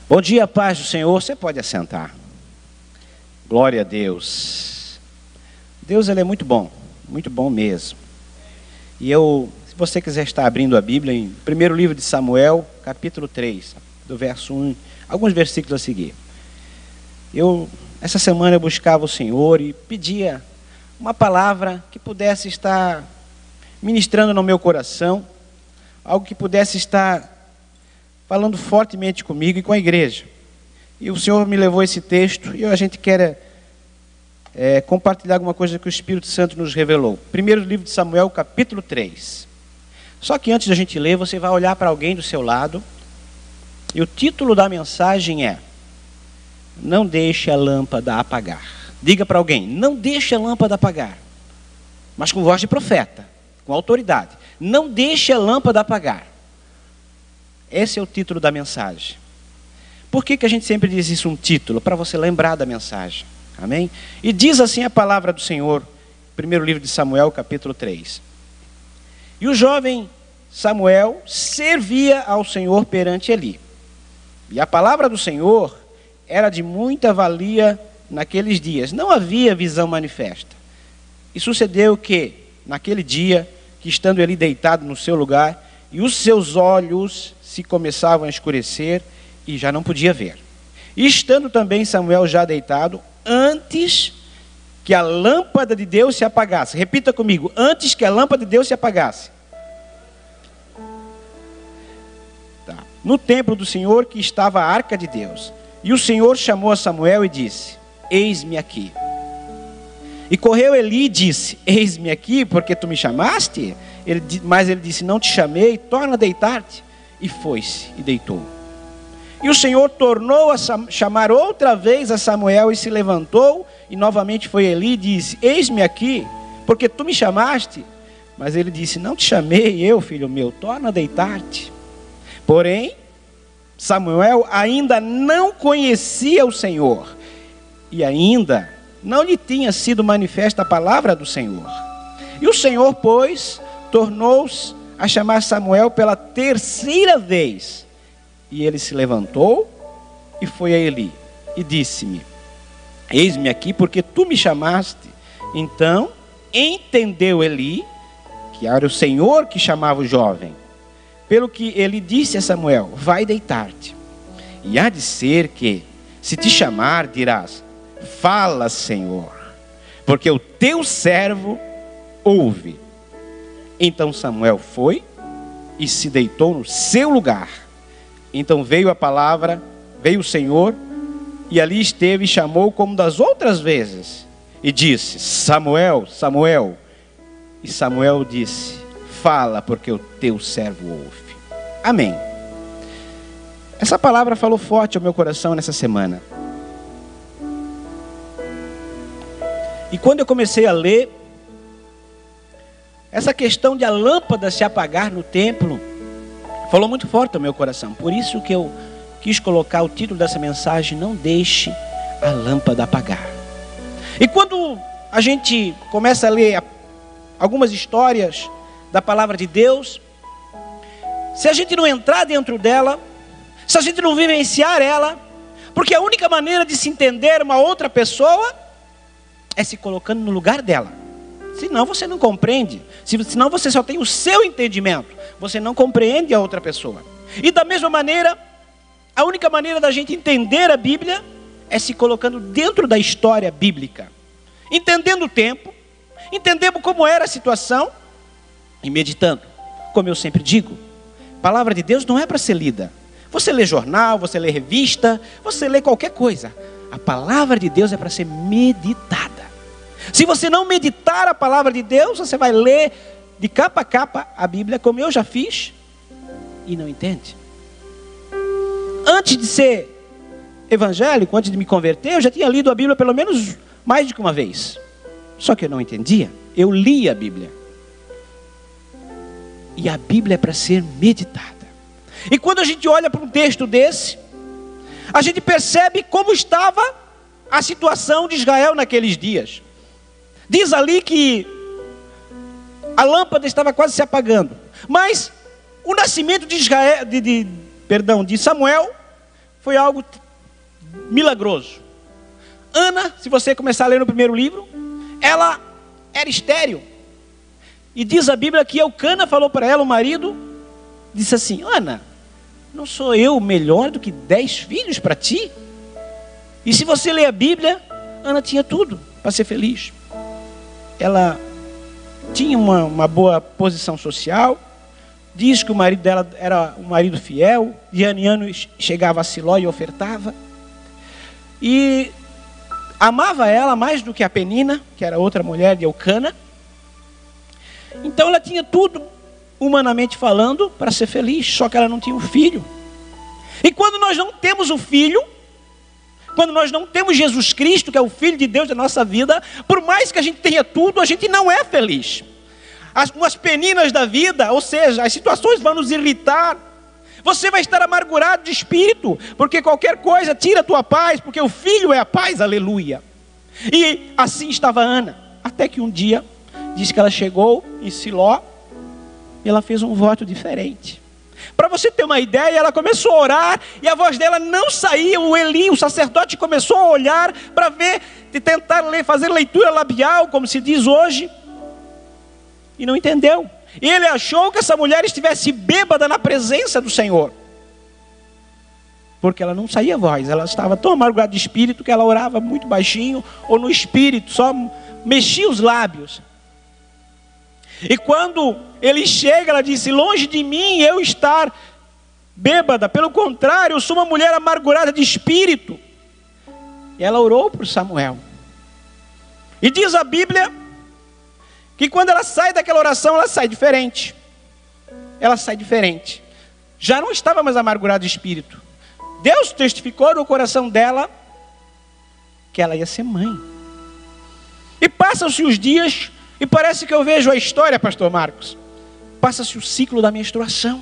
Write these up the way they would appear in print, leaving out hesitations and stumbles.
Bom dia, paz do Senhor. Você pode assentar. Glória a Deus. Deus, Ele é muito bom mesmo. E se você quiser estar abrindo a Bíblia, em primeiro livro de Samuel, capítulo 3, do verso 1, alguns versículos a seguir. Essa semana eu buscava o Senhor e pedia uma palavra que pudesse estar ministrando no meu coração, algo que pudesse estar falando fortemente comigo e com a igreja. E o Senhor me levou esse texto e a gente quer compartilhar alguma coisa que o Espírito Santo nos revelou. Primeiro livro de Samuel, capítulo 3. Só que antes da gente ler, você vai olhar para alguém do seu lado e o título da mensagem é: não deixe a lâmpada apagar. Diga para alguém: não deixe a lâmpada apagar. Mas com voz de profeta, com autoridade. Não deixe a lâmpada apagar. Esse é o título da mensagem. Por que a gente sempre diz isso, um título? Para você lembrar da mensagem. Amém? E diz assim a palavra do Senhor, primeiro livro de Samuel, capítulo 3. E o jovem Samuel servia ao Senhor perante Eli. E a palavra do Senhor era de muita valia naqueles dias. Não havia visão manifesta. E sucedeu que, naquele dia, que estando Eli deitado no seu lugar, e os seus olhos se começavam a escurecer, e já não podia ver. E estando também Samuel já deitado, antes que a lâmpada de Deus se apagasse. Repita comigo: antes que a lâmpada de Deus se apagasse. No templo do Senhor que estava a arca de Deus. E o Senhor chamou a Samuel e disse: eis-me aqui. E correu Eli e disse: eis-me aqui, porque tu me chamaste? Mas ele disse: não te chamei, torna a deitar-te. E foi-se e deitou. E o Senhor tornou a chamar outra vez a Samuel e se levantou. E novamente foi Eli e disse: eis-me aqui, porque tu me chamaste? Mas ele disse: não te chamei eu, filho meu, torna a deitar-te. Porém, Samuel ainda não conhecia o Senhor, e ainda não lhe tinha sido manifesta a palavra do Senhor. E o Senhor, pois, tornou-se a chamar Samuel pela terceira vez. E ele se levantou e foi a Eli, e disse-me: eis-me aqui, porque tu me chamaste. Então entendeu Eli que era o Senhor que chamava o jovem. Pelo que ele disse a Samuel: vai deitar-te. E há de ser que, se te chamar, dirás: fala, Senhor, porque o teu servo ouve. Então Samuel foi e se deitou no seu lugar. Então veio o Senhor, e ali esteve e chamou como das outras vezes. E disse: Samuel, Samuel. E Samuel disse: fala, porque o teu servo ouve. Amém. Essa palavra falou forte ao meu coração nessa semana. E quando eu comecei a ler, essa questão de a lâmpada se apagar no templo falou muito forte ao meu coração. Por isso que eu quis colocar o título dessa mensagem: não deixe a lâmpada apagar. E quando a gente começa a ler algumas histórias da palavra de Deus, se a gente não entrar dentro dela, se a gente não vivenciar ela, porque a única maneira de se entender uma outra pessoa é se colocando no lugar dela. Senão você não compreende. Senão você só tem o seu entendimento. Você não compreende a outra pessoa. E da mesma maneira, a única maneira da gente entender a Bíblia é se colocando dentro da história bíblica. Entendendo o tempo, entendendo como era a situação e meditando. Como eu sempre digo, a palavra de Deus não é para ser lida. Você lê jornal, você lê revista, você lê qualquer coisa. A palavra de Deus é para ser meditada. Se você não meditar a palavra de Deus, você vai ler de capa a capa a Bíblia, como eu já fiz, e não entende. Antes de ser evangélico, antes de me converter, eu já tinha lido a Bíblia pelo menos mais de uma vez. Só que eu não entendia. Eu li a Bíblia. E a Bíblia é para ser meditada. E quando a gente olha para um texto desse, a gente percebe como estava a situação de Israel naqueles dias. Diz ali que a lâmpada estava quase se apagando. Mas o nascimento de Samuel foi algo milagroso. Ana, se você começar a ler no primeiro livro, ela era estéril. E diz a Bíblia que Eucana falou para ela, o marido, disse assim: Ana, não sou eu melhor do que 10 filhos para ti? E se você ler a Bíblia, Ana tinha tudo para ser feliz. Ela tinha uma boa posição social. Diz que o marido dela era um marido fiel. De ano em ano chegava a Siló e ofertava. E amava ela mais do que a Penina, que era outra mulher de Eucana. Então ela tinha tudo, humanamente falando, para ser feliz. Só que ela não tinha um filho. E quando nós não temos um filho, quando nós não temos Jesus Cristo, que é o Filho de Deus da nossa vida, por mais que a gente tenha tudo, a gente não é feliz. As peninas da vida, ou seja, as situações vão nos irritar. Você vai estar amargurado de espírito, porque qualquer coisa tira a tua paz, porque o Filho é a paz, aleluia. E assim estava Ana, até que um dia, diz que ela chegou em Siló, e ela fez um voto diferente. Para você ter uma ideia, ela começou a orar, e a voz dela não saía. O Eli, o sacerdote, começou a olhar para ver, de tentar fazer leitura labial, como se diz hoje, e não entendeu. E ele achou que essa mulher estivesse bêbada na presença do Senhor, porque ela não saía voz. Ela estava tão amargurada de espírito que ela orava muito baixinho, ou no espírito, só mexia os lábios. E quando ele chega, ela disse: longe de mim eu estar bêbada, pelo contrário, eu sou uma mulher amargurada de espírito. E ela orou por Samuel. E diz a Bíblia que quando ela sai daquela oração, ela sai diferente. Ela sai diferente. Já não estava mais amargurada de espírito. Deus testificou no coração dela que ela ia ser mãe. E passam-se os dias, e parece que eu vejo a história, pastor Marcos. Passa-se o ciclo da menstruação.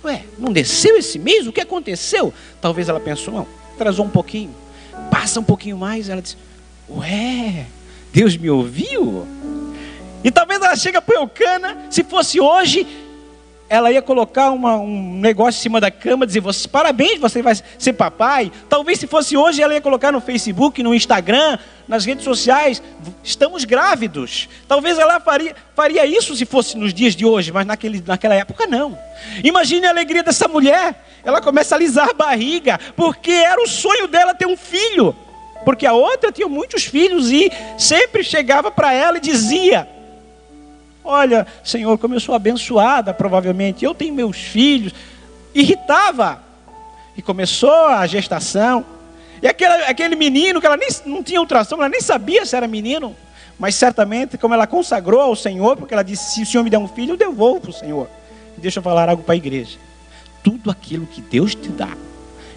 Ué, não desceu esse mês? O que aconteceu? Talvez ela pensou, não, atrasou um pouquinho. Passa um pouquinho mais, ela diz: ué, Deus me ouviu? E talvez ela chega para Eucana, se fosse hoje, ela ia colocar um negócio em cima da cama, dizer: parabéns, você vai ser papai. Talvez se fosse hoje, ela ia colocar no Facebook, no Instagram, nas redes sociais: estamos grávidos. Talvez ela faria isso se fosse nos dias de hoje, mas naquela época não. Imagine a alegria dessa mulher. Ela começa a alisar a barriga, porque era o sonho dela ter um filho. Porque a outra tinha muitos filhos e sempre chegava para ela e dizia: olha, Senhor, como eu sou abençoada, provavelmente, eu tenho meus filhos. Irritava. E começou a gestação. E aquele menino, que ela nem não tinha ultrassom, ela nem sabia se era menino. Mas certamente, como ela consagrou ao Senhor, porque ela disse: se o Senhor me der um filho, eu devolvo para o Senhor. E deixa eu falar algo para a igreja. Tudo aquilo que Deus te dá,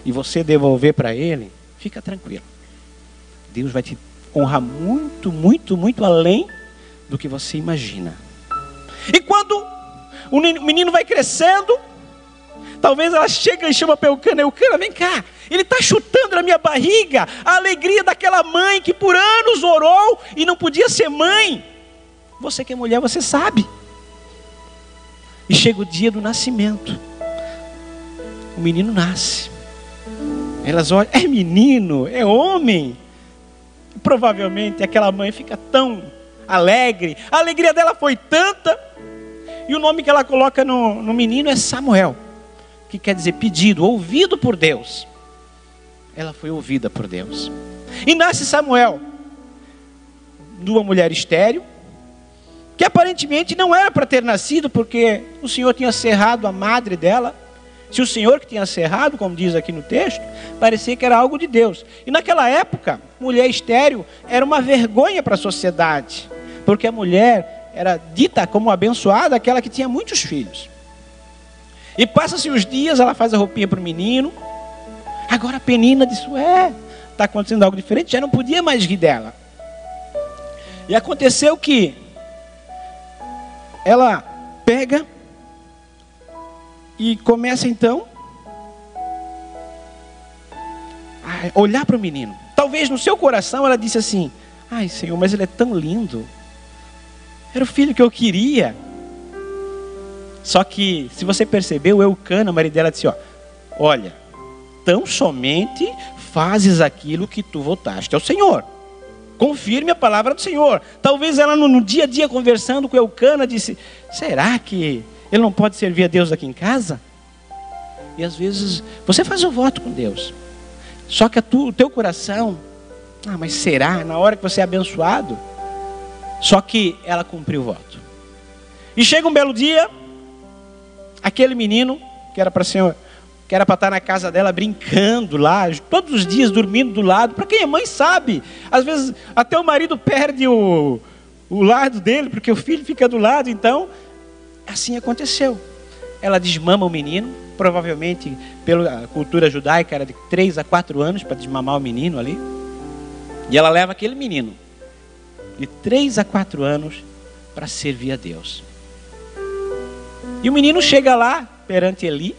e você devolver para Ele, fica tranquilo. Deus vai te honrar muito, muito, muito além do que você imagina. E quando o menino vai crescendo, talvez ela chega e chama para Eucana: Eucana, vem cá, ele está chutando na minha barriga. A alegria daquela mãe que por anos orou e não podia ser mãe. Você que é mulher, você sabe. E chega o dia do nascimento. O menino nasce. Elas olham: é menino, é homem. E provavelmente aquela mãe fica tão alegre. A alegria dela foi tanta. E o nome que ela coloca no menino é Samuel, que quer dizer pedido, ouvido por Deus. Ela foi ouvida por Deus. E nasce Samuel de uma mulher estéril, que aparentemente não era para ter nascido, porque o Senhor tinha cerrado a madre dela. Se o Senhor que tinha cerrado, como diz aqui no texto, parecia que era algo de Deus. E naquela época, mulher estéril era uma vergonha para a sociedade, porque a mulher era dita como abençoada, aquela que tinha muitos filhos. E passa-se os dias, ela faz a roupinha para o menino. Agora a Penina disse: está acontecendo algo diferente, já não podia mais rir dela. E aconteceu que ela pega e começa então a olhar para o menino. Talvez no seu coração ela disse assim: ai, Senhor, mas ele é tão lindo. Era o filho que eu queria. Só que, se você percebeu, Eucana, o marido dela, disse: olha, tão somente fazes aquilo que tu votaste ao Senhor. Confirme a palavra do Senhor. Talvez ela no dia a dia conversando com Eucana disse: será que ele não pode servir a Deus aqui em casa? E às vezes você faz o voto com Deus, só que o teu coração, mas será? Na hora que você é abençoado. Só que ela cumpriu o voto. E chega um belo dia, aquele menino que era para estar na casa dela brincando lá, todos os dias dormindo do lado. Para quem é mãe sabe, às vezes até o marido perde o lado dele, porque o filho fica do lado. Então, assim aconteceu. Ela desmama o menino, provavelmente pela cultura judaica era de 3 a 4 anos para desmamar o menino ali. E ela leva aquele menino de 3 a 4 anos para servir a Deus. E o menino chega lá perante Eli.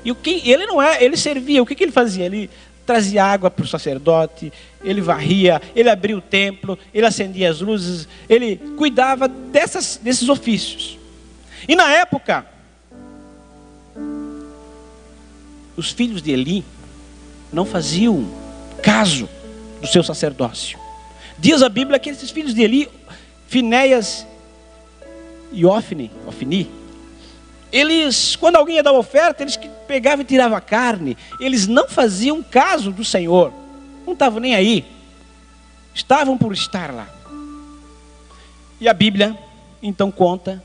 E ele servia. O que ele fazia? Ele trazia água para o sacerdote, ele varria, ele abria o templo, ele acendia as luzes, ele cuidava desses ofícios. E na época, os filhos de Eli não faziam caso do seu sacerdócio. Diz a Bíblia que esses filhos de Eli, Finéias e Ofni, eles, quando alguém ia dar oferta, eles pegavam e tiravam a carne. Eles não faziam caso do Senhor. Não estavam nem aí. Estavam por estar lá. E a Bíblia, então, conta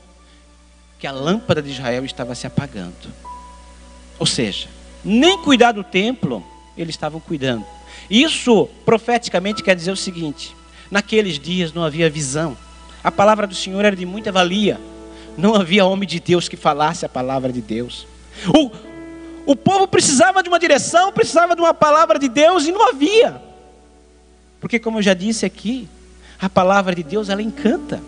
que a lâmpada de Israel estava se apagando. Ou seja, nem cuidar do templo, eles estavam cuidando. Isso, profeticamente, quer dizer o seguinte: naqueles dias não havia visão. A palavra do Senhor era de muita valia. Não havia homem de Deus que falasse a palavra de Deus. O povo precisava de uma direção, precisava de uma palavra de Deus, e não havia. Porque, como eu já disse aqui, a palavra de Deus, ela encanta.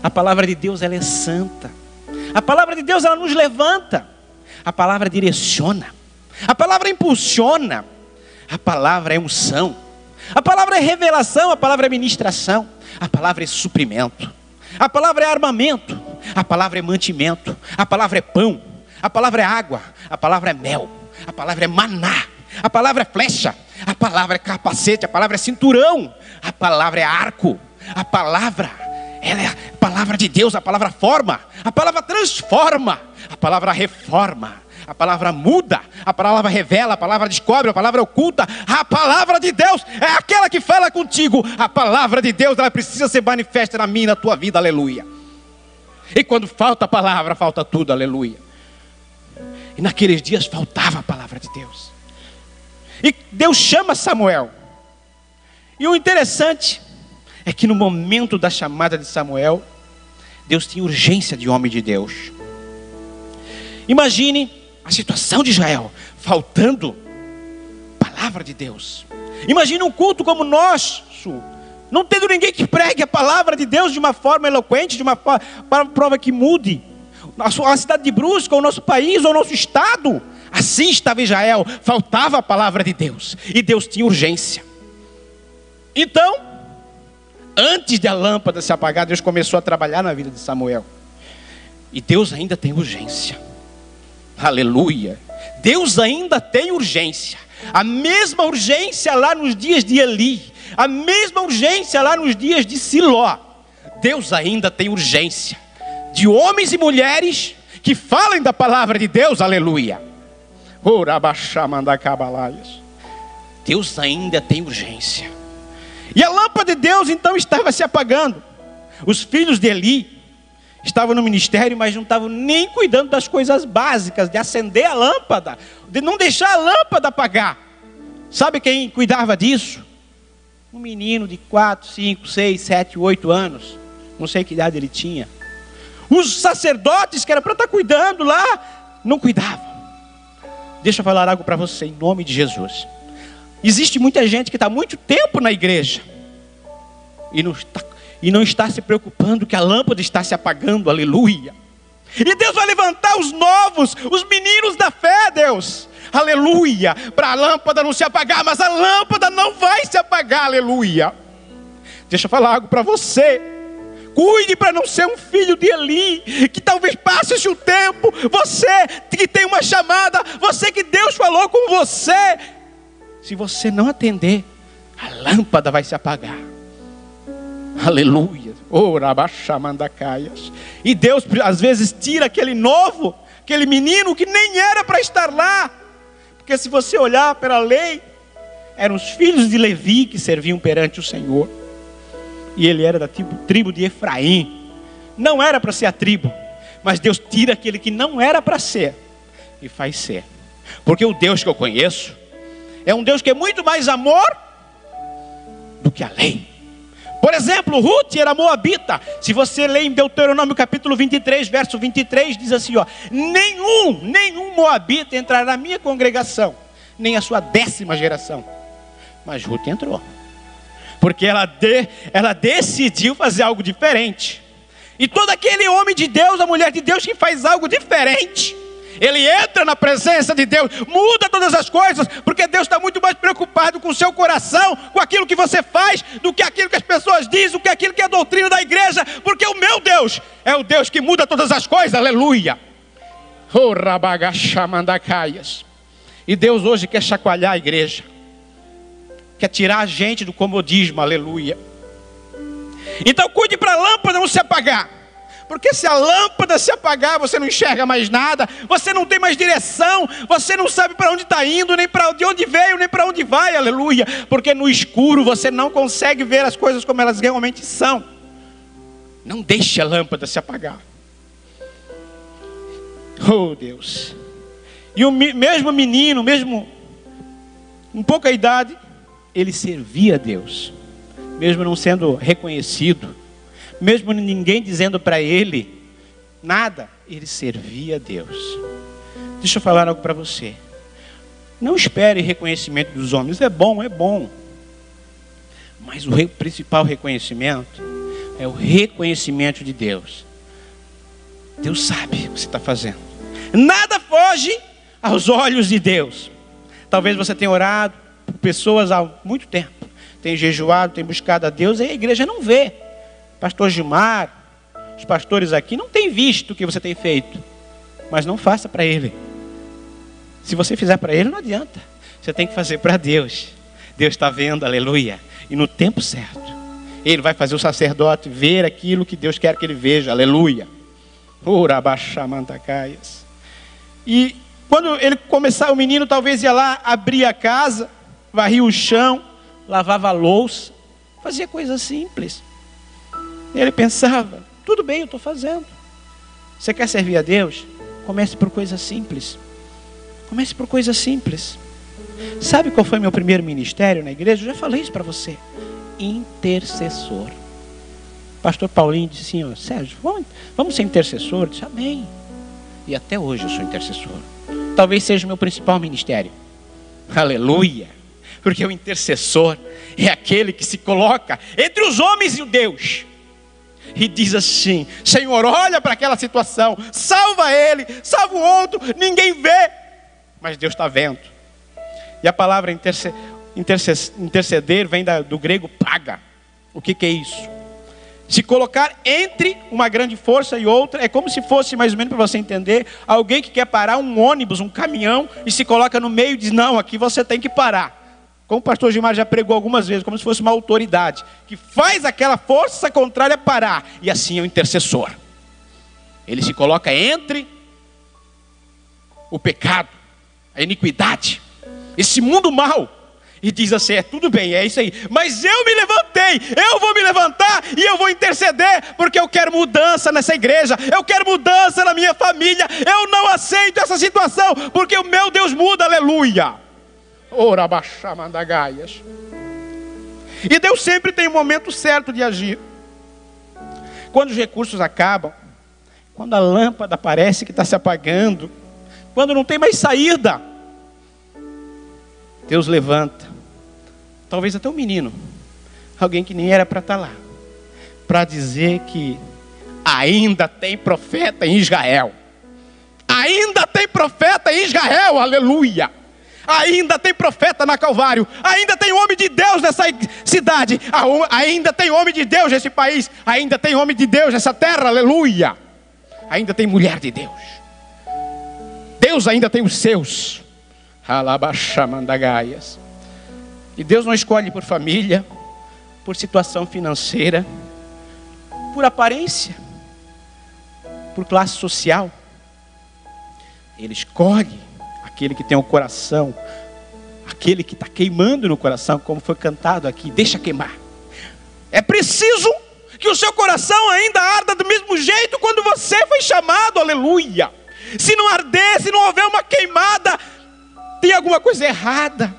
A palavra de Deus, ela é santa. A palavra de Deus, ela nos levanta. A palavra direciona. A palavra impulsiona. A palavra é unção. A palavra é revelação. A palavra é ministração. A palavra é suprimento. A palavra é armamento. A palavra é mantimento. A palavra é pão. A palavra é água. A palavra é mel. A palavra é maná. A palavra é flecha. A palavra é capacete. A palavra é cinturão. A palavra é arco. A palavra, ela é a palavra de Deus. A palavra forma. A palavra transforma. A palavra reforma. A palavra muda. A palavra revela. A palavra descobre. A palavra oculta. A palavra de Deus é aquela que fala contigo. A palavra de Deus, ela precisa ser manifesta na minha e na tua vida. Aleluia. E quando falta a palavra, falta tudo. Aleluia. E naqueles dias faltava a palavra de Deus. E Deus chama Samuel. E o interessante é que no momento da chamada de Samuel, Deus tinha urgência de homem de Deus. Imagine a situação de Israel, faltando palavra de Deus. Imagine um culto como o nosso, não tendo ninguém que pregue a palavra de Deus de uma forma eloquente, de uma prova que mude a cidade de Brusque, ou o nosso país, ou o nosso estado. Assim estava Israel, faltava a palavra de Deus, e Deus tinha urgência. Então, antes de a lâmpada se apagar, Deus começou a trabalhar na vida de Samuel. E Deus ainda tem urgência. Aleluia. Deus ainda tem urgência. A mesma urgência lá nos dias de Eli, a mesma urgência lá nos dias de Siló. Deus ainda tem urgência de homens e mulheres que falem da palavra de Deus. Aleluia. Deus ainda tem urgência. E a lâmpada de Deus então estava se apagando. Os filhos de Eli estavam no ministério, mas não estavam nem cuidando das coisas básicas, de acender a lâmpada, de não deixar a lâmpada apagar. Sabe quem cuidava disso? Um menino de 4, 5, 6, 7, 8 anos. Não sei que idade ele tinha. Os sacerdotes que era para estar cuidando lá, não cuidavam. Deixa eu falar algo para você em nome de Jesus. Existe muita gente que está há muito tempo na igreja e não está se preocupando que a lâmpada está se apagando. Aleluia. E Deus vai levantar os novos, os meninos da fé, Deus. Aleluia. Para a lâmpada não se apagar, mas a lâmpada não vai se apagar. Aleluia. Deixa eu falar algo para você. Cuide para não ser um filho de Eli, que talvez passe-se o tempo. Você que tem uma chamada, você que Deus falou com você, se você não atender, a lâmpada vai se apagar. Aleluia. E Deus às vezes tira aquele novo, aquele menino que nem era para estar lá. Porque se você olhar para a lei, eram os filhos de Levi que serviam perante o Senhor. E ele era da tribo de Efraim. Não era para ser a tribo, mas Deus tira aquele que não era para ser e faz ser. Porque o Deus que eu conheço é um Deus que é muito mais amor do que a lei. Por exemplo, Ruth era moabita. Se você lê em Deuteronômio capítulo 23, verso 23, diz assim, ó: nenhum moabita entrará na minha congregação, nem a sua 10ª geração. Mas Ruth entrou, porque ela decidiu fazer algo diferente. E todo aquele homem de Deus, a mulher de Deus que faz algo diferente, ele entra na presença de Deus, muda todas as coisas, porque Deus está muito mais preocupado com o seu coração, com aquilo que você faz, do que aquilo que as pessoas dizem, do que aquilo que é a doutrina da igreja, porque o meu Deus é o Deus que muda todas as coisas, aleluia. E Deus hoje quer chacoalhar a igreja, quer tirar a gente do comodismo, aleluia. Então cuide para a lâmpada não se apagar. Porque se a lâmpada se apagar, você não enxerga mais nada, você não tem mais direção, você não sabe para onde está indo, nem para de onde veio, nem para onde vai, aleluia. Porque no escuro você não consegue ver as coisas como elas realmente são. Não deixe a lâmpada se apagar. Oh Deus. E o mesmo menino, mesmo com pouca idade, ele servia a Deus, mesmo não sendo reconhecido, mesmo ninguém dizendo para ele nada, ele servia a Deus. Deixa eu falar algo para você. Não espere reconhecimento dos homens. É bom. Mas o principal reconhecimento é o reconhecimento de Deus. Deus sabe o que você está fazendo. Nada foge aos olhos de Deus. Talvez você tenha orado por pessoas há muito tempo, tem jejuado, tem buscado a Deus, e a igreja não vê. Pastor Gilmar, os pastores aqui não têm visto o que você tem feito, mas não faça para ele. Se você fizer para ele, não adianta. Você tem que fazer para Deus. Deus está vendo, aleluia. E no tempo certo, ele vai fazer o sacerdote ver aquilo que Deus quer que ele veja, aleluia. E quando ele começar, o menino talvez ia lá, abria a casa, varria o chão, lavava a louça, fazia coisas simples. E ele pensava, tudo bem, eu estou fazendo. Você quer servir a Deus? Comece por coisas simples. Comece por coisas simples. Sabe qual foi meu primeiro ministério na igreja? Eu já falei isso para você. Intercessor. Pastor Paulinho disse assim, Sérgio, vamos ser intercessor? Eu disse, amém. E até hoje eu sou intercessor. Talvez seja o meu principal ministério. Aleluia. Porque o intercessor é aquele que se coloca entre os homens e o Deus. E diz assim, Senhor, olha para aquela situação, salva ele, salva o outro, ninguém vê, mas Deus está vendo. E a palavra interceder vem do grego paga. O que é isso? Se colocar entre uma grande força e outra, é como se fosse, mais ou menos para você entender, alguém que quer parar um ônibus, um caminhão, e se coloca no meio e diz, não, aqui você tem que parar. Como o pastor Gilmar já pregou algumas vezes, como se fosse uma autoridade, que faz aquela força contrária parar. E assim é o intercessor. Ele se coloca entre o pecado, a iniquidade, esse mundo mau. E diz assim, tudo bem, é isso aí. Mas eu me levantei, eu vou me levantar e eu vou interceder, porque eu quero mudança nessa igreja, eu quero mudança na minha família. Eu não aceito essa situação, porque o meu Deus muda, aleluia. E Deus sempre tem um momento certo de agir. Quando os recursos acabam, quando a lâmpada parece que está se apagando, quando não tem mais saída, Deus levanta, talvez até um menino, alguém que nem era para estar lá, para dizer que ainda tem profeta em Israel. Ainda tem profeta em Israel, aleluia. Ainda tem profeta na Calvário. Ainda tem homem de Deus nessa cidade. Ainda tem homem de Deus nesse país. Ainda tem homem de Deus nessa terra, aleluia. Ainda tem mulher de Deus. Deus ainda tem os seus. Alabaxamandagaias. E Deus não escolhe por família, por situação financeira, por aparência, por classe social. Ele escolhe aquele que tem o coração, aquele que está queimando no coração, como foi cantado aqui, deixa queimar. É preciso que o seu coração ainda arda do mesmo jeito quando você foi chamado, aleluia. Se não arder, se não houver uma queimada, tem alguma coisa errada.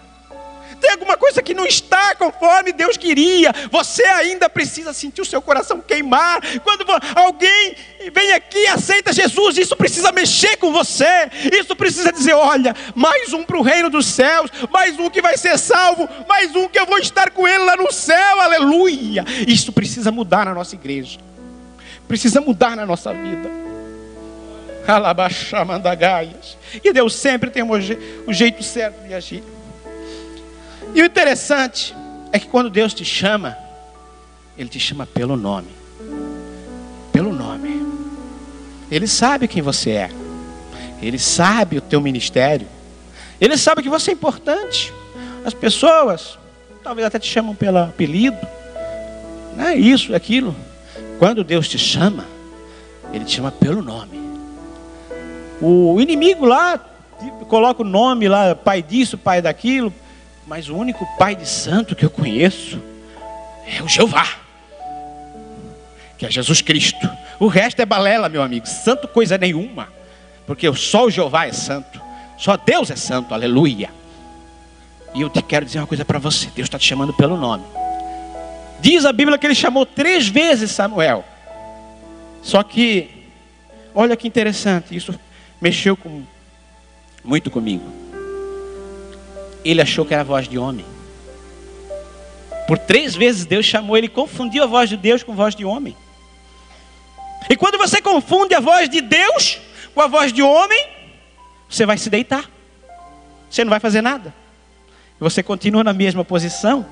Tem alguma coisa que não está conforme Deus queria. Você ainda precisa sentir o seu coração queimar. Quando alguém vem aqui e aceita Jesus, isso precisa mexer com você. Isso precisa dizer, olha, mais um para o reino dos céus. Mais um que vai ser salvo. Mais um que eu vou estar com ele lá no céu, aleluia. Isso precisa mudar na nossa igreja. Precisa mudar na nossa vida. Alabaxamandagaias. E Deus sempre tem o jeito certo de agir. E o interessante é que quando Deus te chama, Ele te chama pelo nome. Pelo nome. Ele sabe quem você é. Ele sabe o teu ministério. Ele sabe que você é importante. As pessoas talvez até te chamam pelo apelido. Não é isso, é aquilo. Quando Deus te chama, Ele te chama pelo nome. O inimigo lá coloca o nome lá, pai disso, pai daquilo. Mas o único pai de santo que eu conheço é o Jeová, que é Jesus Cristo. O resto é balela, meu amigo. Santo coisa nenhuma. Porque só o Jeová é santo. Só Deus é santo, aleluia. E eu te quero dizer uma coisa para você. Deus está te chamando pelo nome. Diz a Bíblia que Ele chamou 3 vezes Samuel. Só que, olha que interessante. Isso mexeu muito comigo. Ele achou que era a voz de homem. Por 3 vezes Deus chamou, ele confundiu a voz de Deus com a voz de homem. E quando você confunde a voz de Deus com a voz de homem, você vai se deitar. Você não vai fazer nada. Você continua na mesma posição.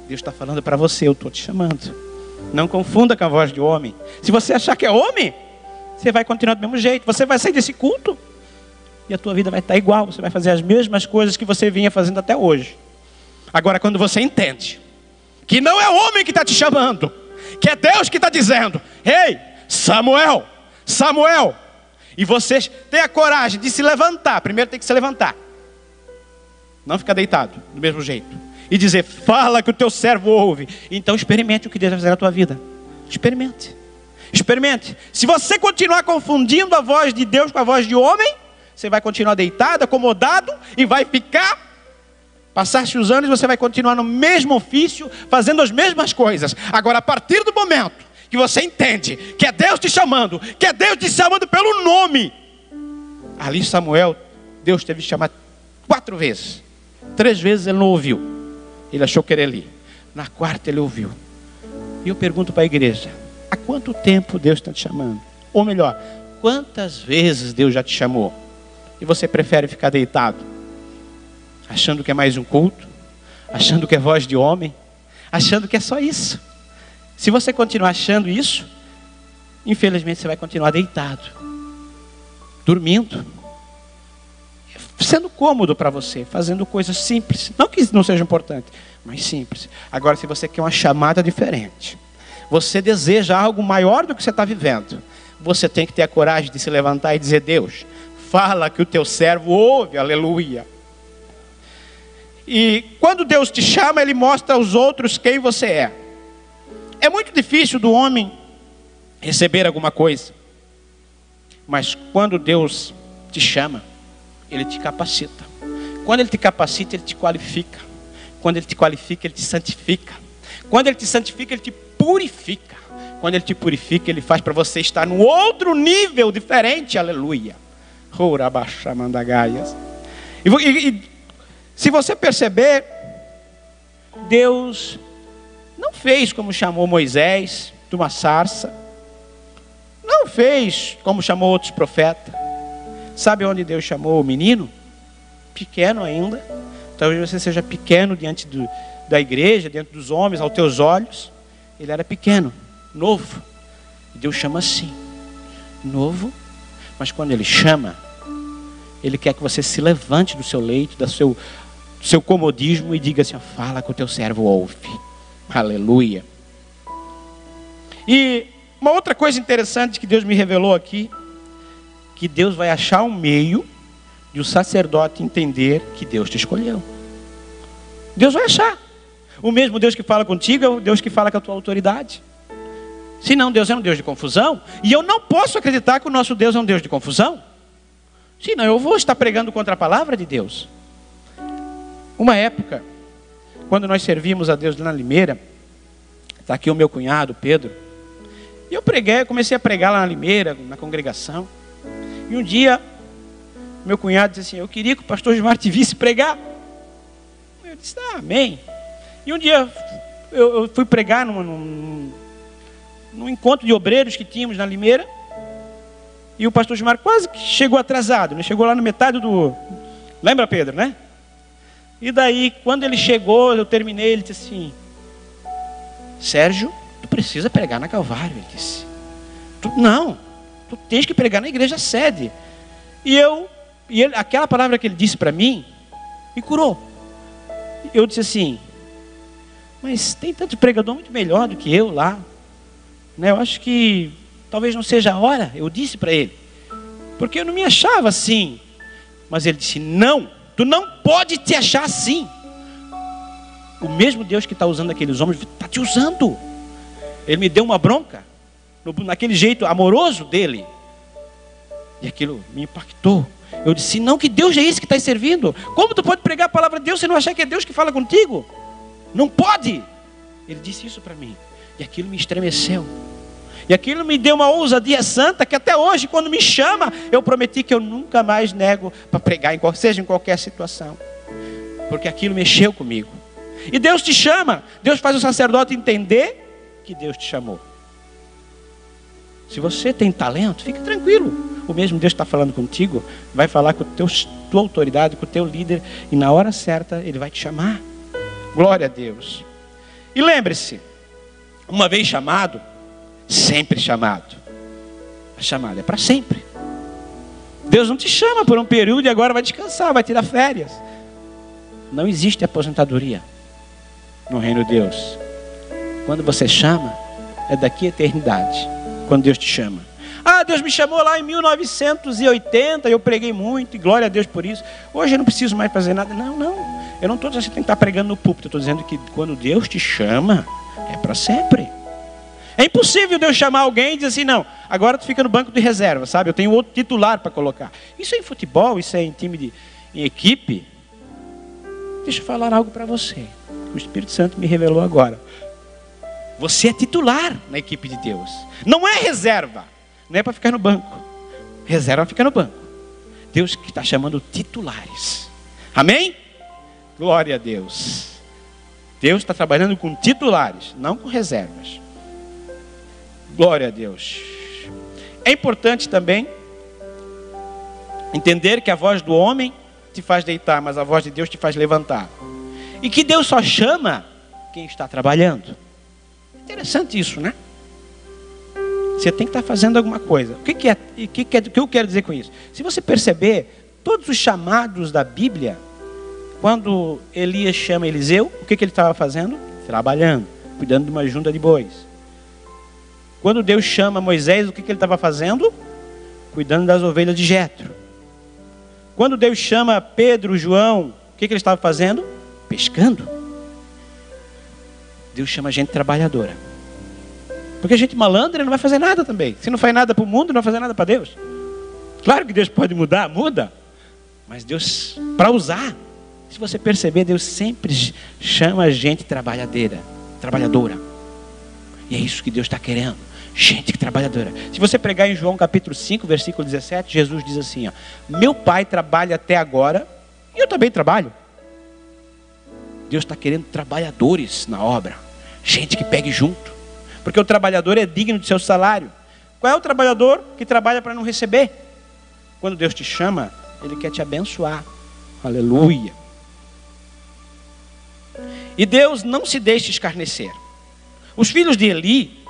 Deus está falando para você, eu estou te chamando. Não confunda com a voz de homem. Se você achar que é homem, você vai continuar do mesmo jeito. Você vai sair desse culto e a tua vida vai estar igual. Você vai fazer as mesmas coisas que você vinha fazendo até hoje. Agora, quando você entende que não é o homem que está te chamando, que é Deus que está dizendo, ei, Samuel, Samuel. E você tem a coragem de se levantar. Primeiro tem que se levantar. Não ficar deitado, do mesmo jeito. E dizer, fala que o teu servo ouve. Então experimente o que Deus vai fazer na tua vida. Experimente. Experimente. Se você continuar confundindo a voz de Deus com a voz de homem, você vai continuar deitado, acomodado, e vai ficar, passar-se os anos, você vai continuar no mesmo ofício, fazendo as mesmas coisas. Agora, a partir do momento que você entende que é Deus te chamando, que é Deus te chamando pelo nome, ali Samuel, Deus teve que chamar 4 vezes. 3 vezes ele não ouviu. Ele achou que era ali. Na 4ª ele ouviu. E eu pergunto para a igreja, há quanto tempo Deus está te chamando? Ou melhor, quantas vezes Deus já te chamou? E você prefere ficar deitado, achando que é mais um culto, achando que é voz de homem, achando que é só isso. Se você continuar achando isso, infelizmente você vai continuar deitado, dormindo, sendo cômodo para você, fazendo coisas simples. Não que não seja importante, mas simples. Agora, se você quer uma chamada diferente, você deseja algo maior do que você está vivendo, você tem que ter a coragem de se levantar e dizer, Deus, fala que o teu servo ouve, aleluia. E quando Deus te chama, Ele mostra aos outros quem você é. É muito difícil do homem receber alguma coisa. Mas quando Deus te chama, Ele te capacita. Quando Ele te capacita, Ele te qualifica. Quando Ele te qualifica, Ele te santifica. Quando Ele te santifica, Ele te purifica. Quando Ele te purifica, Ele faz para você estar num outro nível diferente, aleluia. E se você perceber, Deus não fez como chamou Moisés de uma sarça. Não fez como chamou outros profetas. Sabe onde Deus chamou o menino? pequeno ainda. Talvez você seja pequeno diante da igreja, diante dos homens, aos teus olhos. Ele era pequeno, novo. Deus chama assim, novo. Mas quando Ele chama, Ele quer que você se levante do seu leito, do seu comodismo e diga assim: fala que o teu servo ouve. Aleluia. E uma outra coisa interessante que Deus me revelou aqui, que Deus vai achar um meio de o sacerdote entender que Deus te escolheu. Deus vai achar. O mesmo Deus que fala contigo é o Deus que fala com a tua autoridade. Senão Deus é um Deus de confusão. E eu não posso acreditar que o nosso Deus é um Deus de confusão. Senão eu vou estar pregando contra a palavra de Deus. Uma época, quando nós servimos a Deus na Limeira, está aqui o meu cunhado, Pedro. E eu comecei a pregar lá na Limeira, na congregação. E um dia, meu cunhado disse assim: eu queria que o pastor Gilmar te visse pregar. Eu disse: amém. E um dia eu fui pregar num encontro de obreiros que tínhamos na Limeira. E o pastor Gilmar quase que chegou atrasado, né? Chegou lá na metade do... Lembra, Pedro, né? E daí, quando ele chegou, eu terminei, ele disse assim: Sérgio, tu precisa pregar na Calvário. Ele disse: não, tu tens que pregar na igreja sede. E aquela palavra que ele disse para mim, me curou. Eu disse assim: mas tem tanto pregador muito melhor do que eu lá, né? Eu acho que talvez não seja a hora. Eu disse para ele, porque eu não me achava assim. Mas ele disse: não, tu não pode te achar assim. O mesmo Deus que está usando aqueles homens está te usando. Ele me deu uma bronca, naquele jeito amoroso dele. E aquilo me impactou. Eu disse: não, que Deus é esse que está servindo? Como tu pode pregar a palavra de Deus se não achar que é Deus que fala contigo? Não pode. Ele disse isso para mim. E aquilo me estremeceu. E aquilo me deu uma ousadia santa, que até hoje, quando me chama, eu prometi que eu nunca mais nego para pregar, seja em qualquer situação. Porque aquilo mexeu comigo. E Deus te chama. Deus faz o sacerdote entender que Deus te chamou. Se você tem talento, fique tranquilo. O mesmo Deus que está falando contigo vai falar com tua autoridade, com o teu líder. E na hora certa, Ele vai te chamar. Glória a Deus. E lembre-se, uma vez chamado, sempre chamado. A chamada é para sempre. Deus não te chama por um período e agora vai descansar, vai tirar férias. Não existe aposentadoria no reino de Deus. Quando você chama, é daqui a eternidade. Quando Deus te chama. Ah, Deus me chamou lá em 1980, eu preguei muito, e glória a Deus por isso. Hoje eu não preciso mais fazer nada. Não. Eu não estou dizendo que você tem que estar pregando no púlpito. Eu estou dizendo que quando Deus te chama, é para sempre. É impossível Deus chamar alguém e dizer assim: não, agora tu fica no banco de reserva, sabe? Eu tenho outro titular para colocar. Isso é em futebol, isso é em time em equipe. Deixa eu falar algo para você. O Espírito Santo me revelou agora. Você é titular na equipe de Deus. Não é reserva. Não é para ficar no banco. Reserva fica no banco. Deus que está chamando titulares. Amém? Glória a Deus. Deus está trabalhando com titulares, não com reservas. Glória a Deus. É importante também entender que a voz do homem te faz deitar, mas a voz de Deus te faz levantar. E que Deus só chama quem está trabalhando. Interessante isso, né? Você tem que estar fazendo alguma coisa. O que eu quero dizer com isso? Se você perceber, todos os chamados da Bíblia, quando Elias chama Eliseu, o que ele estava fazendo? Trabalhando, cuidando de uma junta de bois. Quando Deus chama Moisés, o que ele estava fazendo? Cuidando das ovelhas de Jetro. Quando Deus chama Pedro, João, o que ele estava fazendo? Pescando. Deus chama gente trabalhadora. Porque gente malandra não vai fazer nada também. Se não faz nada para o mundo, não vai fazer nada para Deus. Claro que Deus pode mudar, muda. Mas Deus, para usar, se você perceber, Deus sempre chama gente trabalhadora. E é isso que Deus está querendo. Gente trabalhadora. Se você pregar em João capítulo 5, versículo 17, Jesus diz assim: ó, meu Pai trabalha até agora e eu também trabalho. Deus está querendo trabalhadores na obra. Gente que pegue junto. Porque o trabalhador é digno do seu salário. Qual é o trabalhador que trabalha para não receber? Quando Deus te chama, Ele quer te abençoar. Aleluia. E Deus não se deixa escarnecer. Os filhos de Eli,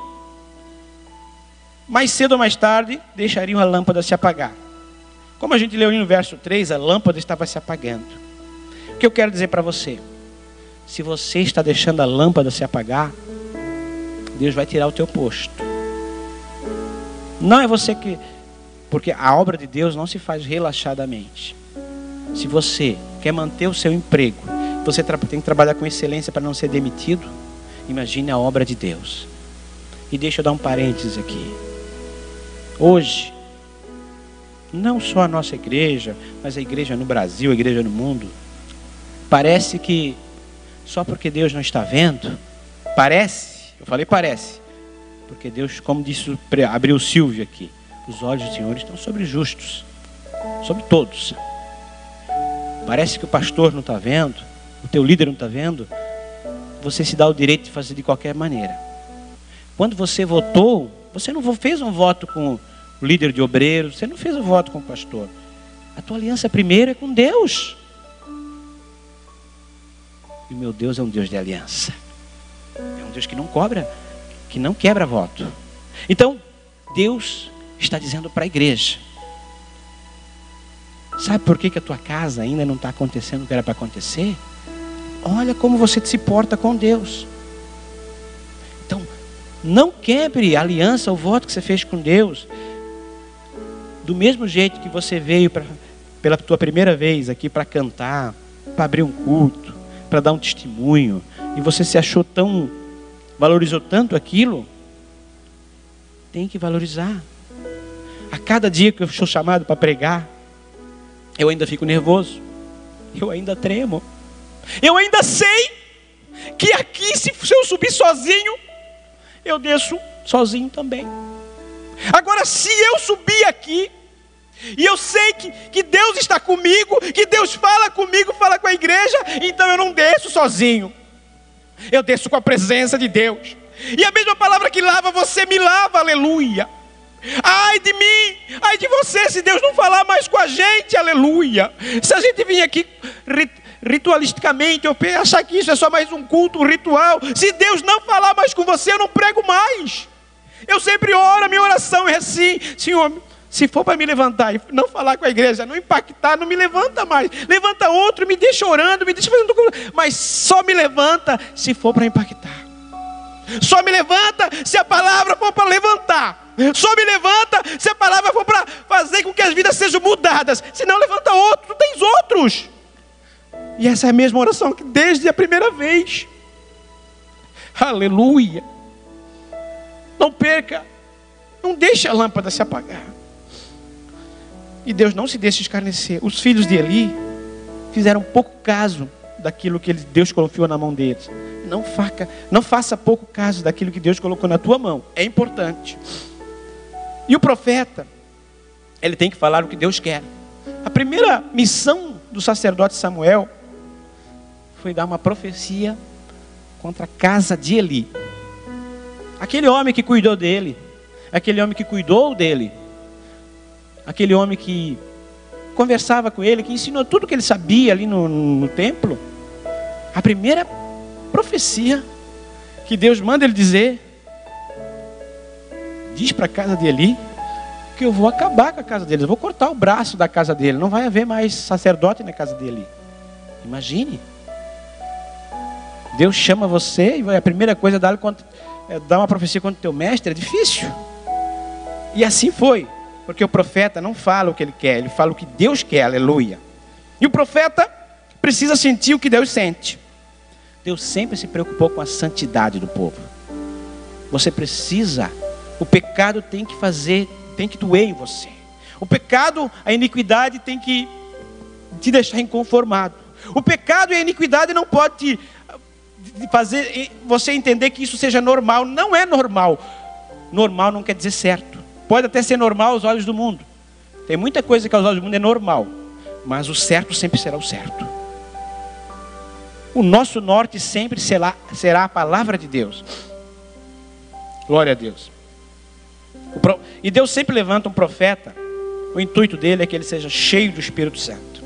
mais cedo ou mais tarde, deixariam a lâmpada se apagar. Como a gente leu no verso 3, a lâmpada estava se apagando. O que eu quero dizer para você? Se você está deixando a lâmpada se apagar, Deus vai tirar o teu posto. Não é você que... Porque a obra de Deus não se faz relaxadamente. Se você quer manter o seu emprego, você tem que trabalhar com excelência para não ser demitido, imagine a obra de Deus. E deixa eu dar um parênteses aqui. Hoje, não só a nossa igreja, mas a igreja no Brasil, a igreja no mundo, parece que só porque Deus não está vendo, eu falei parece, porque Deus, como disse, abriu o Silvio aqui, os olhos do Senhor estão sobre os justos, sobre todos. Parece que o pastor não está vendo, o teu líder não está vendo, você se dá o direito de fazer de qualquer maneira. Quando você votou, você não fez um voto com o líder de obreiros, você não fez um voto com o pastor. A tua aliança primeiro é com Deus. E o meu Deus é um Deus de aliança. É um Deus que não cobra, que não quebra voto. Então, Deus está dizendo para a igreja: sabe por que a tua casa ainda não está acontecendo o que era para acontecer? Olha como você se porta com Deus. Então, não quebre a aliança, o voto que você fez com Deus. Do mesmo jeito que você veio pela tua primeira vez aqui para cantar, para abrir um culto, para dar um testemunho, e você se achou tão, valorizou tanto aquilo, tem que valorizar. A cada dia que eu sou chamado para pregar, eu ainda fico nervoso, eu ainda tremo, eu ainda sei que aqui, se eu subir sozinho, eu desço sozinho também. Agora, se eu subir aqui, e eu sei que Deus está comigo, que Deus fala comigo, fala com a igreja, então eu não desço sozinho, eu desço com a presença de Deus. E a mesma palavra que lava, você me lava, aleluia. Ai de mim, ai de você, se Deus não falar mais com a gente, aleluia. Se a gente vir aqui ritualisticamente, eu achar que isso é só mais um culto, um ritual, se Deus não falar mais com você, eu não prego mais. Eu sempre oro, a minha oração é assim: Senhor, se for para me levantar e não falar com a igreja, não impactar, não me levanta mais. Levanta outro, me deixa orando, me deixa fazendo coisa, mas só me levanta se for para impactar. Só me levanta se a palavra for para levantar. Só me levanta se a palavra for para fazer com que as vidas sejam mudadas. Se não, levanta outro, tu tens outros. E essa é a mesma oração que desde a primeira vez. Aleluia. Não perca, não deixe a lâmpada se apagar. E Deus não se deixa escarnecer. Os filhos de Eli fizeram pouco caso daquilo que Deus confiou na mão deles. Não faça pouco caso daquilo que Deus colocou na tua mão. É importante. E o profeta, ele tem que falar o que Deus quer. A primeira missão do sacerdote Samuel foi dar uma profecia contra a casa de Eli. Aquele homem que cuidou dele, aquele homem que cuidou dele, aquele homem que conversava com ele, que ensinou tudo que ele sabia ali no templo. A primeira profecia que Deus manda ele dizer: diz para a casa de Eli que eu vou acabar com a casa deles, eu vou cortar o braço da casa dele, não vai haver mais sacerdote na casa dele. Imagine, Deus chama você e a primeira coisa é dar uma profecia contra o teu mestre. É difícil. E assim foi, porque o profeta não fala o que ele quer, ele fala o que Deus quer, aleluia. E o profeta precisa sentir o que Deus sente. Deus sempre se preocupou com a santidade do povo. Você precisa, o pecado tem que doer em você. O pecado, a iniquidade tem que te deixar inconformado. O pecado e a iniquidade não pode te fazer você entender que isso seja normal. Não é normal. Normal não quer dizer certo. Pode até ser normal aos olhos do mundo. Tem muita coisa que aos olhos do mundo é normal, mas o certo sempre será o certo. O nosso norte sempre será a palavra de Deus. Glória a Deus. E Deus sempre levanta um profeta. O intuito dele é que ele seja cheio do Espírito Santo.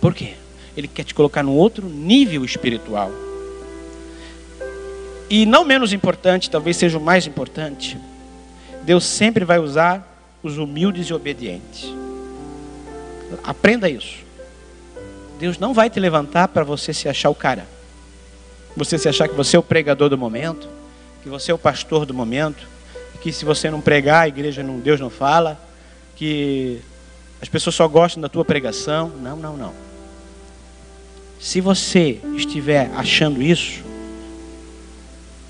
Por quê? Ele quer te colocar num outro nível espiritual. E não menos importante, talvez seja o mais importante, Deus sempre vai usar os humildes e obedientes. Aprenda isso. Deus não vai te levantar para você se achar o cara. Você se achar que você é o pregador do momento, que você é o pastor do momento, que se você não pregar, a igreja não, Deus não fala, que as pessoas só gostam da tua pregação. Não, não, não. Se você estiver achando isso,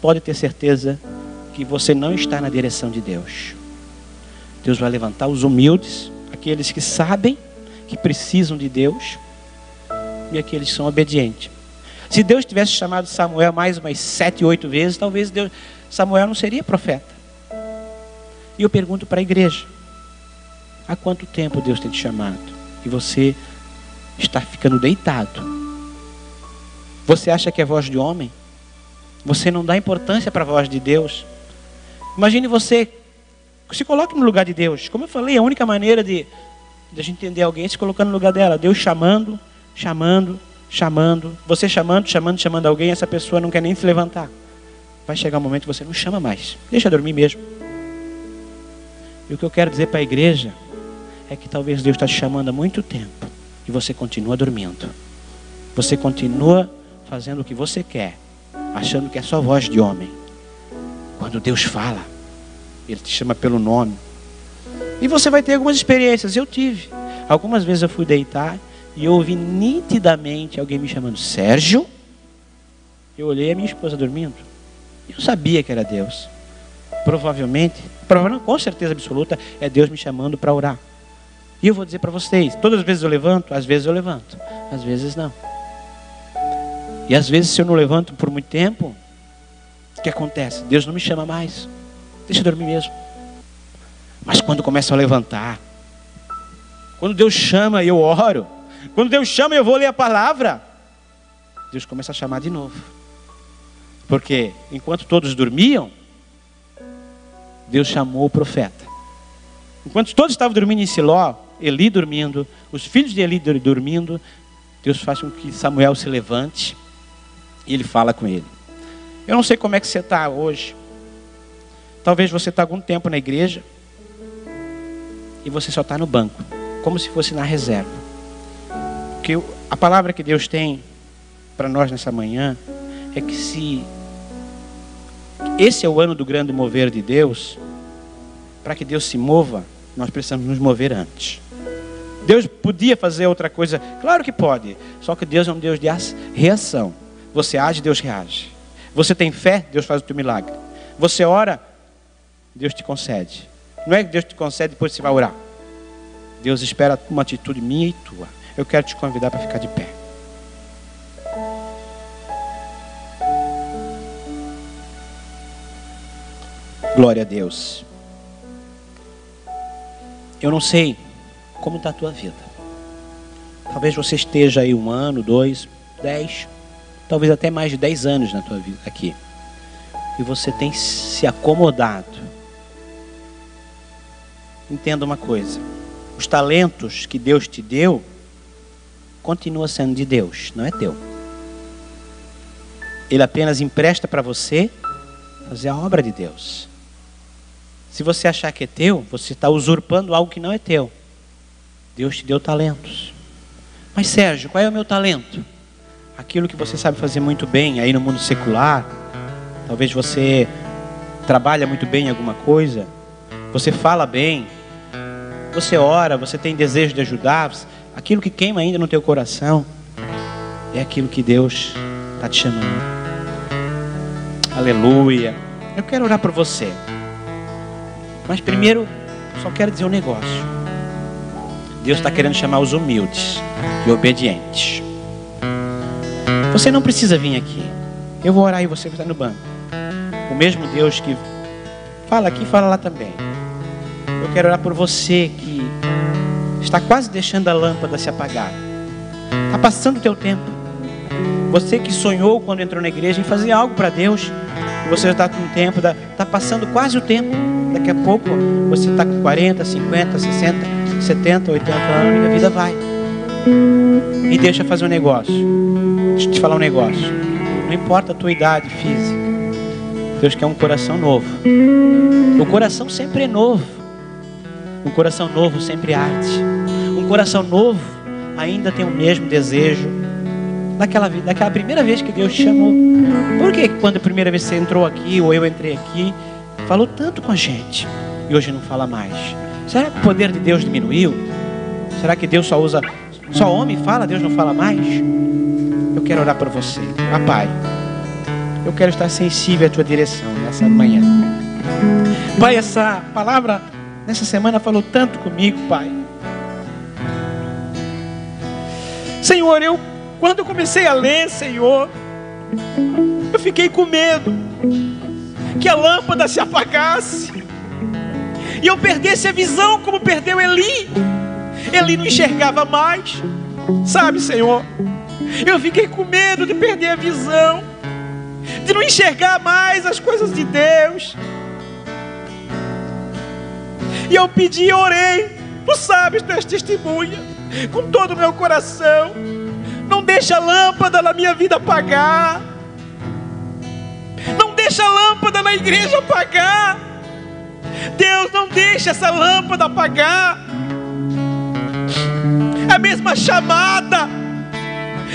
pode ter certeza que você não está na direção de Deus. Deus vai levantar os humildes, aqueles que sabem que precisam de Deus, e aqueles que são obedientes. Se Deus tivesse chamado Samuel mais umas 7, 8 vezes, talvez Samuel não seria profeta. E eu pergunto para a igreja: há quanto tempo Deus tem te chamado? E você está ficando deitado. Você acha que é voz de homem? Você não dá importância para a voz de Deus. Imagine você, se coloque no lugar de Deus. Como eu falei, a única maneira de a gente entender alguém é se colocando no lugar dela. Deus chamando, você chamando alguém, essa pessoa não quer nem se levantar. Vai chegar um momento que você não chama mais, deixa dormir mesmo. E o que eu quero dizer para a igreja é que talvez Deus está te chamando há muito tempo e você continua dormindo. Você continua fazendo o que você quer, achando que é só voz de homem. Quando Deus fala, Ele te chama pelo nome. E você vai ter algumas experiências. Eu tive. Algumas vezes eu fui deitar e eu ouvi nitidamente alguém me chamando Sérgio. Eu olhei a minha esposa dormindo. Eu sabia que era Deus. Provavelmente, com certeza absoluta, é Deus me chamando para orar. E eu vou dizer para vocês, todas as vezes eu levanto, às vezes eu levanto, às vezes não. E às vezes se eu não levanto por muito tempo, o que acontece? Deus não me chama mais. Deixa eu dormir mesmo. Mas quando começa a levantar, quando Deus chama, eu oro. Quando Deus chama, eu vou ler a palavra. Deus começa a chamar de novo. Porque enquanto todos dormiam, Deus chamou o profeta. Enquanto todos estavam dormindo em Siló, Eli dormindo, os filhos de Eli dormindo, Deus faz com que Samuel se levante e ele fala com ele. Eu não sei como é que você está hoje. Talvez você está algum tempo na igreja e você só está no banco, como se fosse na reserva. Porque a palavra que Deus tem para nós nessa manhã é que se esse é o ano do grande mover de Deus, para que Deus se mova, nós precisamos nos mover antes. Deus podia fazer outra coisa? Claro que pode. Só que Deus é um Deus de reação. Você age, Deus reage. Você tem fé, Deus faz o teu milagre. Você ora, Deus te concede. Não é que Deus te concede e depois você vai orar. Deus espera uma atitude minha e tua. Eu quero te convidar para ficar de pé. Glória a Deus. Eu não sei como está a tua vida. Talvez você esteja aí 1 ano, 2, 10, talvez até mais de 10 anos na tua vida aqui. E você tem se acomodado. Entenda uma coisa. Os talentos que Deus te deu, continua sendo de Deus, não é teu. Ele apenas empresta para você fazer a obra de Deus. Se você achar que é teu, você está usurpando algo que não é teu. Deus te deu talentos. Mas Sérgio, qual é o meu talento? Aquilo que você sabe fazer muito bem aí no mundo secular. Talvez você trabalha muito bem em alguma coisa. Você fala bem. Você ora, você tem desejo de ajudar. Aquilo que queima ainda no teu coração é aquilo que Deus está te chamando. Aleluia. Eu quero orar por você. Mas primeiro, só quero dizer um negócio. Deus está querendo chamar os humildes e obedientes. Você não precisa vir aqui. Eu vou orar e você vai estar no banco. O mesmo Deus que fala aqui, fala lá também. Eu quero orar por você que está quase deixando a lâmpada se apagar. Está passando o teu tempo. Você que sonhou quando entrou na igreja em fazer algo para Deus. Você já está com tempo, está passando quase o tempo. Daqui a pouco você está com 40, 50, 60, 70, 80 anos e a vida vai. Me deixa fazer um negócio. Deixa eu te falar um negócio. Não importa a tua idade física. Deus quer um coração novo. O coração sempre é novo. Um coração novo sempre arde. Um coração novo ainda tem o mesmo desejo daquela primeira vez que Deus te chamou. Por que quando a primeira vez você entrou aqui, ou eu entrei aqui, falou tanto com a gente e hoje não fala mais? Será que o poder de Deus diminuiu? Será que Deus só homem fala, Deus não fala mais? Eu quero orar por você. Pai, eu quero estar sensível à tua direção nessa manhã. Pai, essa palavra nessa semana falou tanto comigo, Pai. Senhor, quando eu comecei a ler, Senhor, eu fiquei com medo que a lâmpada se apagasse e eu perdesse a visão como perdeu Eli. Eli não enxergava mais, sabe, Senhor? Eu fiquei com medo de perder a visão, de não enxergar mais as coisas de Deus. E eu pedi e orei. Tu sabes, tu és testemunha, com todo o meu coração. Não deixa a lâmpada na minha vida apagar. Não deixa a lâmpada na igreja apagar. Deus, não deixa essa lâmpada apagar. A mesma chamada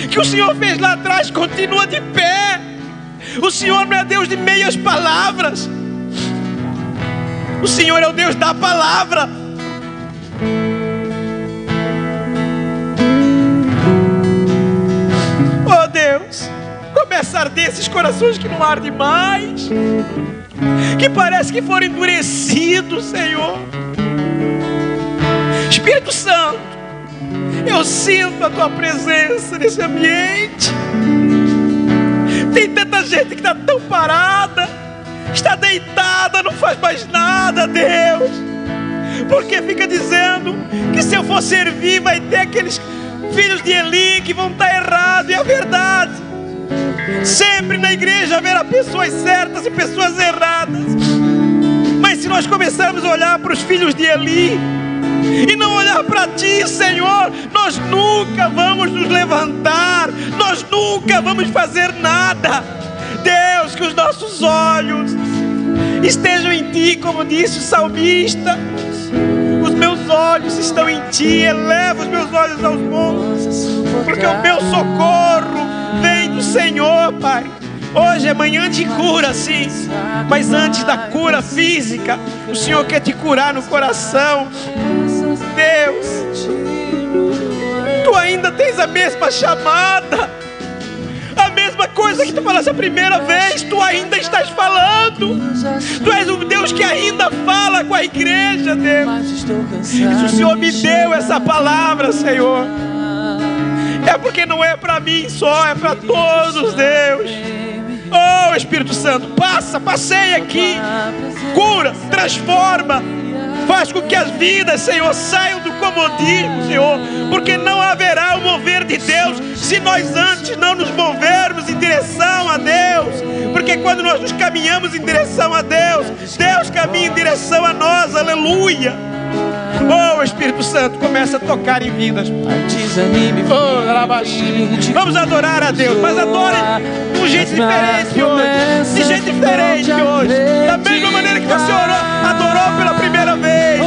que o Senhor fez lá atrás continua de pé. O Senhor não é Deus de meias palavras. O Senhor é o Deus da palavra. Oh Deus, começa a arder esses corações que não ardem mais, que parece que foram endurecidos, Senhor. Espírito Santo, eu sinto a tua presença nesse ambiente. Tem tanta gente que está tão parada, está deitada, não faz mais nada, Deus, porque fica dizendo que se eu for servir vai ter aqueles filhos de Eli que vão estar errados. E a verdade, sempre na igreja haverá pessoas certas e pessoas erradas. Mas se nós começarmos a olhar para os filhos de Eli e não olhar para ti, Senhor, nós nunca vamos nos levantar, nós nunca vamos fazer nada. Deus, que os nossos olhos estejam em ti, como disse o salmista. Os meus olhos estão em ti, eleva os meus olhos aos montes, porque o meu socorro vem do Senhor, Pai. Hoje é manhã de cura, sim, mas antes da cura física, o Senhor quer te curar no coração. Deus, tu ainda tens a mesma chamada, a mesma coisa que tu falaste a primeira vez, tu ainda estás falando. Tu és um Deus que ainda fala com a igreja, Deus. E se o Senhor me deu essa palavra, Senhor, é porque não é para mim só, é para todos, Deus. Oh, Espírito Santo, passeia aqui, cura, transforma, faz com que as vidas, Senhor, saiam do comodismo, Senhor, porque não haverá o mover de Deus se nós antes não nos movermos em direção a Deus. Porque quando nós nos caminhamos em direção a Deus, Deus caminha em direção a nós, aleluia. Oh, Espírito Santo, começa a tocar em vidas. Oh, vamos adorar a Deus, mas adore de um jeito diferente hoje. De jeito diferente hoje. Da mesma maneira que você adorou pela primeira vez.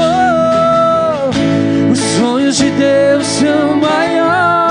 Os sonhos de Deus são maiores.